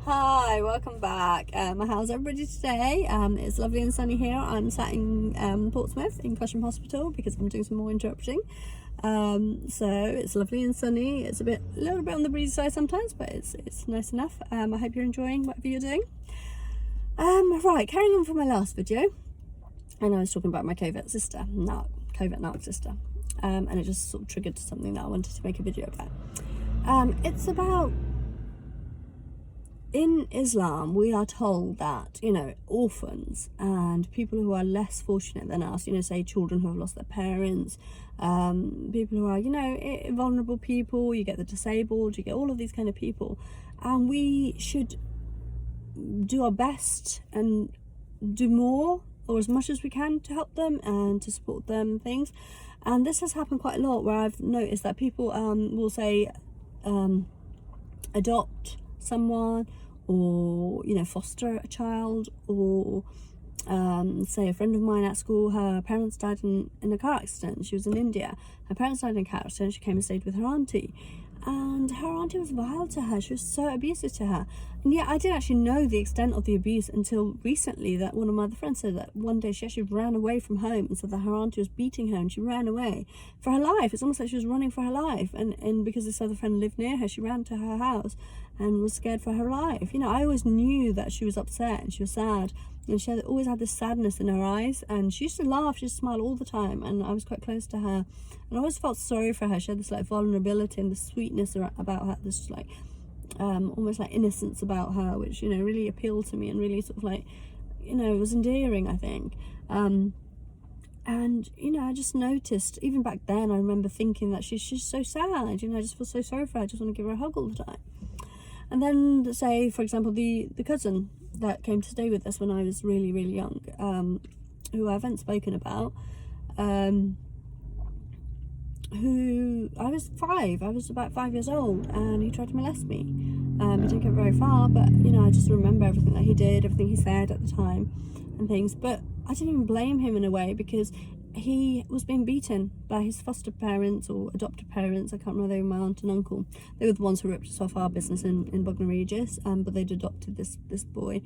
Hi, welcome back. How's everybody today? It's lovely and sunny here. I'm sat in Portsmouth in Cusham Hospital because I'm doing some more interpreting. So it's lovely and sunny. It's a little bit on the breezy side sometimes, but it's nice enough. I hope you're enjoying whatever you're doing. Right, carrying on from my last video, and I was talking about my covert narc sister, and it just sort of triggered something that I wanted to make a video about. It's about, in Islam, we are told that, orphans and people who are less fortunate than us, say children who have lost their parents, people who are, vulnerable people, you get the disabled, you get all of these kind of people, and we should do our best and do more or as much as we can to help them and to support them and things. And this has happened quite a lot, where I've noticed that people will say adopt someone, or foster a child, or say a friend of mine at school, her parents died in a car accident. She was in India. Her parents died in a car accident. She came and stayed with her auntie, and her auntie was vile to her. She was so abusive to her. And yet I didn't actually know the extent of the abuse until recently, that one of my other friends said that one day she actually ran away from home and said that her auntie was beating her, and she ran away for her life. It's almost like she was running for her life, and because this other friend lived near her, she ran to her house and was scared for her life. I always knew that she was upset and she was sad, and she always had this sadness in her eyes, and she used to laugh, she used to smile all the time, and I was quite close to her, and I always felt sorry for her. She had this vulnerability and this sweetness about her, this almost like innocence about her, which really appealed to me, and really sort of was endearing, I think. And I just noticed, even back then, I remember thinking that she's so sad, I just feel so sorry for her, I just want to give her a hug all the time. And then, say for example, the cousin that came to stay with us when I was really, really young, who I haven't spoken about, who I was about 5 years old, and he tried to molest me. He didn't get very far, but I just remember everything that he did, everything he said at the time and things. But I didn't even blame him in a way, because he was being beaten by his foster parents or adopted parents. I can't remember, they were my aunt and uncle. They were the ones who ripped us off our business in Bognor Regis, but they'd adopted this boy.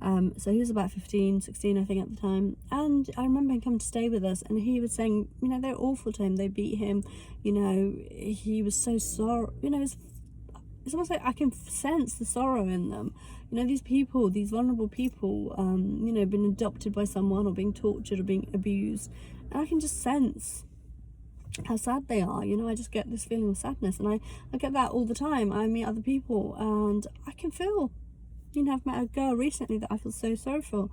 So he was about 15, 16 I think at the time, and I remember him coming to stay with us, and he was saying, they're awful to him, they beat him, he was so sorry, it's almost like I can sense the sorrow in them. These people, these vulnerable people, been adopted by someone, or being tortured, or being abused, and I can just sense how sad they are. I just get this feeling of sadness, and I get that all the time. I meet other people, and I can feel, I've met a girl recently that I feel so sorry for,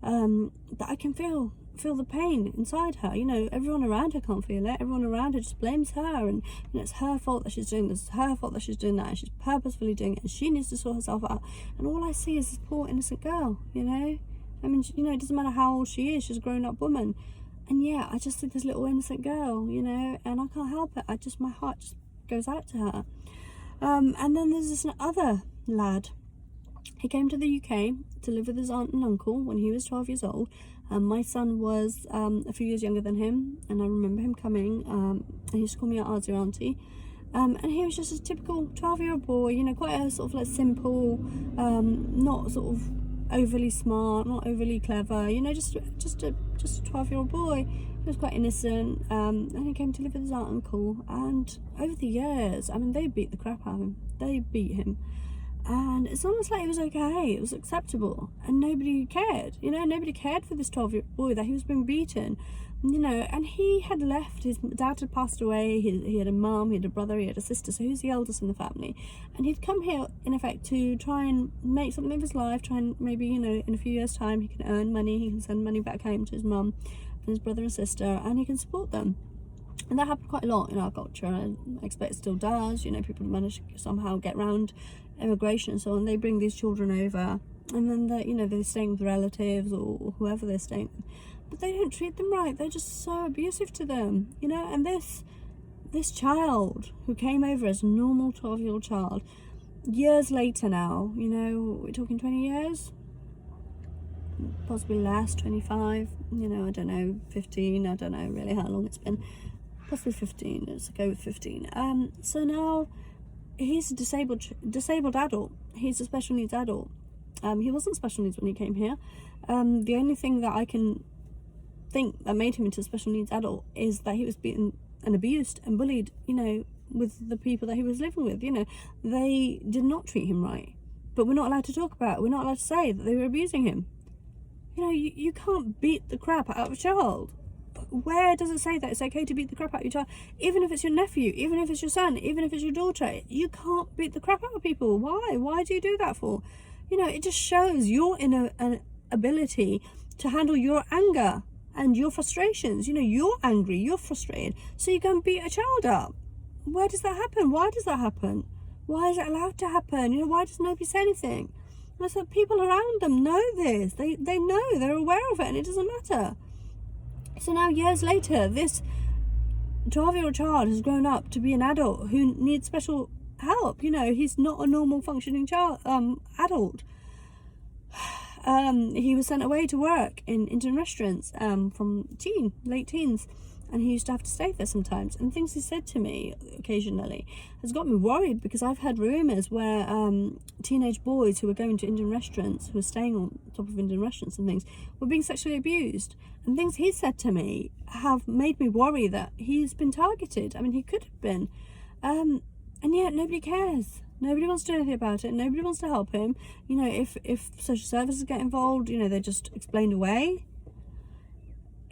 that I can feel the pain inside her. Everyone around her can't feel it. Everyone around her just blames her, and it's her fault that she's doing this, it's her fault that she's doing that, and she's purposefully doing it, and she needs to sort herself out. And all I see is this poor innocent girl. It doesn't matter how old she is, she's a grown-up woman, and yeah, I just see this little innocent girl, and I can't help it. My heart just goes out to her. And then there's this other lad. He came to the UK to live with his aunt and uncle when he was 12 years old. My son was a few years younger than him, and I remember him coming, and he used to call me Auntie Auntie. And he was just a typical 12-year-old boy, quite a sort of simple, not sort of overly smart, not overly clever, just a 12-year-old boy. He was quite innocent, and he came to live with his aunt and uncle, and over the years, they beat the crap out of him. They beat him. And it's almost like it was okay, it was acceptable, and nobody cared. Nobody cared for this 12-year-old boy that he was being beaten. And he had left, his dad had passed away, he had a mum, he had a brother, he had a sister, so he was the eldest in the family. And he'd come here, in effect, to try and make something of his life, try and maybe, in a few years' time, he can earn money, he can send money back home to his mum and his brother and sister, and he can support them. And that happened quite a lot in our culture, and I expect it still does. People manage to somehow get around immigration and so on. They bring these children over, and then they're staying with relatives or whoever they're staying with, but they don't treat them right. They're just so abusive to them, and this child who came over as a normal 12-year-old child, years later now, we're talking 20 years, possibly less, 25, I don't know, 15, I don't know really how long it's been, possibly 15, let's go with 15. So now he's a disabled adult, he's a special needs adult. He wasn't special needs when he came here. The only thing that I can think that made him into a special needs adult is that he was beaten and abused and bullied, with the people that he was living with. They did not treat him right. But we're not allowed to talk about it. We're not allowed to say that they were abusing him. You can't beat the crap out of a child. Where does it say that it's okay to beat the crap out of your child? Even if it's your nephew, even if it's your son, even if it's your daughter, you can't beat the crap out of people. Why? Why do you do that for? It just shows your inability to handle your anger and your frustrations. You're angry, you're frustrated, so you go and beat a child up. Where does that happen? Why does that happen? Why is it allowed to happen? Why does nobody say anything? And so people around them know this. They know, they're aware of it, and it doesn't matter. So now, years later, this 12-year-old child has grown up to be an adult who needs special help. He's not a normal functioning child, adult. He was sent away to work in Indian restaurants from late teens, and he used to have to stay there sometimes. And things he said to me occasionally has got me worried, because I've heard rumours where teenage boys who were going to Indian restaurants, who were staying on top of Indian restaurants and things, were being sexually abused. And things he said to me have made me worry that he's been targeted. I mean, he could have been. And yet nobody cares. Nobody wants to do anything about it. Nobody wants to help him. If social services get involved, they're just explained away.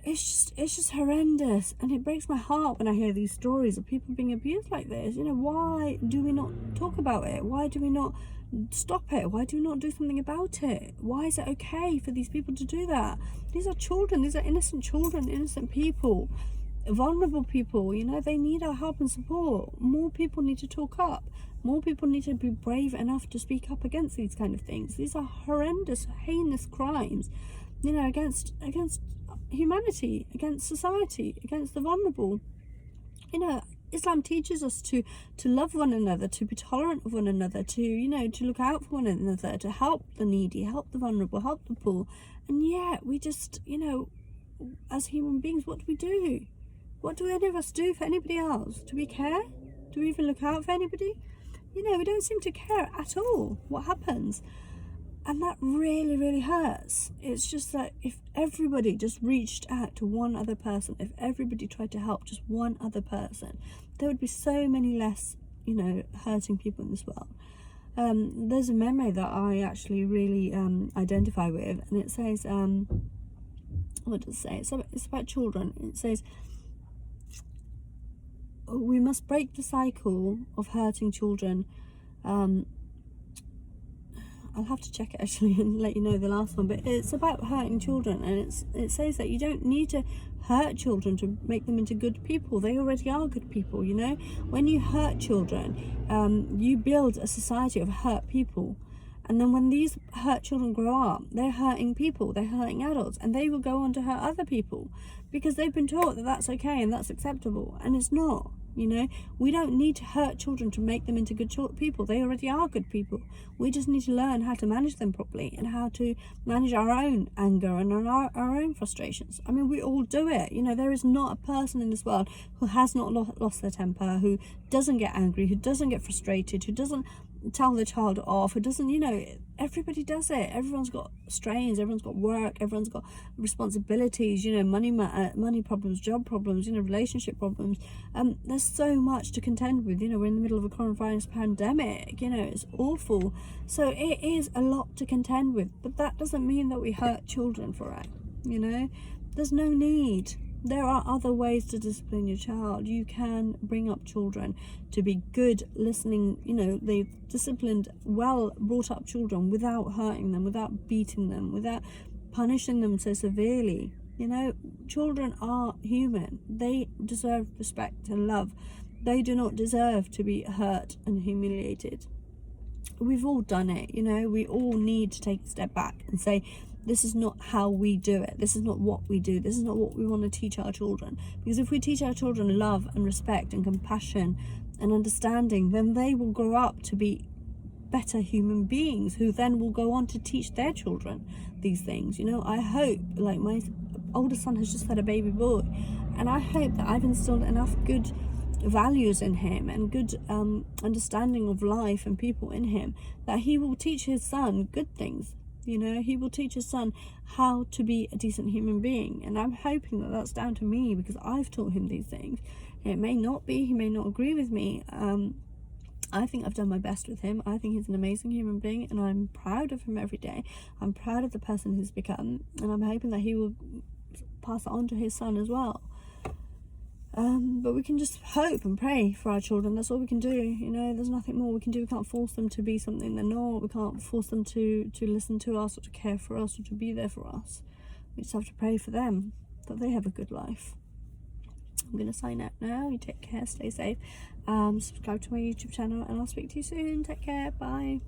It's just horrendous, and it breaks my heart when I hear these stories of people being abused like this. Why do we not talk about it? Why do we not stop it? Why do we not do something about it? Why is it okay for these people to do that? These are children. These are innocent children, innocent people, vulnerable people. They need our help and support. More people need to talk up. More people need to be brave enough to speak up against these kind of things. These are horrendous, heinous crimes, against humanity, against society, against the vulnerable. Islam teaches us to love one another, to be tolerant of one another, to look out for one another, to help the needy, help the vulnerable, help the poor. And yet we just, as human beings, what do we do? What do any of us do for anybody else? Do we care? Do we even look out for anybody? We don't seem to care at all what happens. And that really, really hurts. It's just that if everybody just reached out to one other person, if everybody tried to help just one other person, there would be so many less, hurting people in this world. There's a memory that I actually really identify with, and it says, what does it say? It's about children. It says, we must break the cycle of hurting children. I'll have to check it actually and let you know the last one, but it's about hurting children, and it says that you don't need to hurt children to make them into good people. They already are good people. When you hurt children, you build a society of hurt people, and then when these hurt children grow up, they're hurting people, they're hurting adults, and they will go on to hurt other people because they've been taught that that's okay and that's acceptable, and it's not. We don't need to hurt children to make them into good people. They already are good people. We just need to learn how to manage them properly and how to manage our own anger and our own frustrations. I mean, we all do it. There is not a person in this world who has not lost their temper, who doesn't get angry, who doesn't get frustrated, who doesn't tell the child off, who doesn't, everybody does it. Everyone's got strains, everyone's got work, everyone's got responsibilities, money problems, job problems, relationship problems. There's so much to contend with. We're in the middle of a coronavirus pandemic, it's awful. So it is a lot to contend with, but that doesn't mean that we hurt children for it. There's no need. There are other ways to discipline your child. You can bring up children to be good, listening, they've disciplined, well brought up children without hurting them, without beating them, without punishing them so severely. Children are human. They deserve respect and love. They do not deserve to be hurt and humiliated. We've all done it, we all need to take a step back and say, this is not how we do it. This is not what we do. This is not what we want to teach our children. Because if we teach our children love and respect and compassion and understanding, then they will grow up to be better human beings who then will go on to teach their children these things. I hope, like my oldest son has just had a baby boy, and I hope that I've instilled enough good values in him and good understanding of life and people in him, that he will teach his son good things. You know, he will teach his son how to be a decent human being. And I'm hoping that that's down to me, because I've taught him these things. It may not be, he may not agree with me. I think I've done my best with him. I think he's an amazing human being, and I'm proud of him every day. I'm proud of the person he's become, and I'm hoping that he will pass it on to his son as well. But we can just hope and pray for our children. That's all we can do. You know, there's nothing more we can do. We can't force them to be something they're not. We can't force them to listen to us, or to care for us, or to be there for us. We just have to pray for them, that they have a good life. I'm going to sign out now. You take care, stay safe. Subscribe to my YouTube channel, and I'll speak to you soon. Take care. Bye.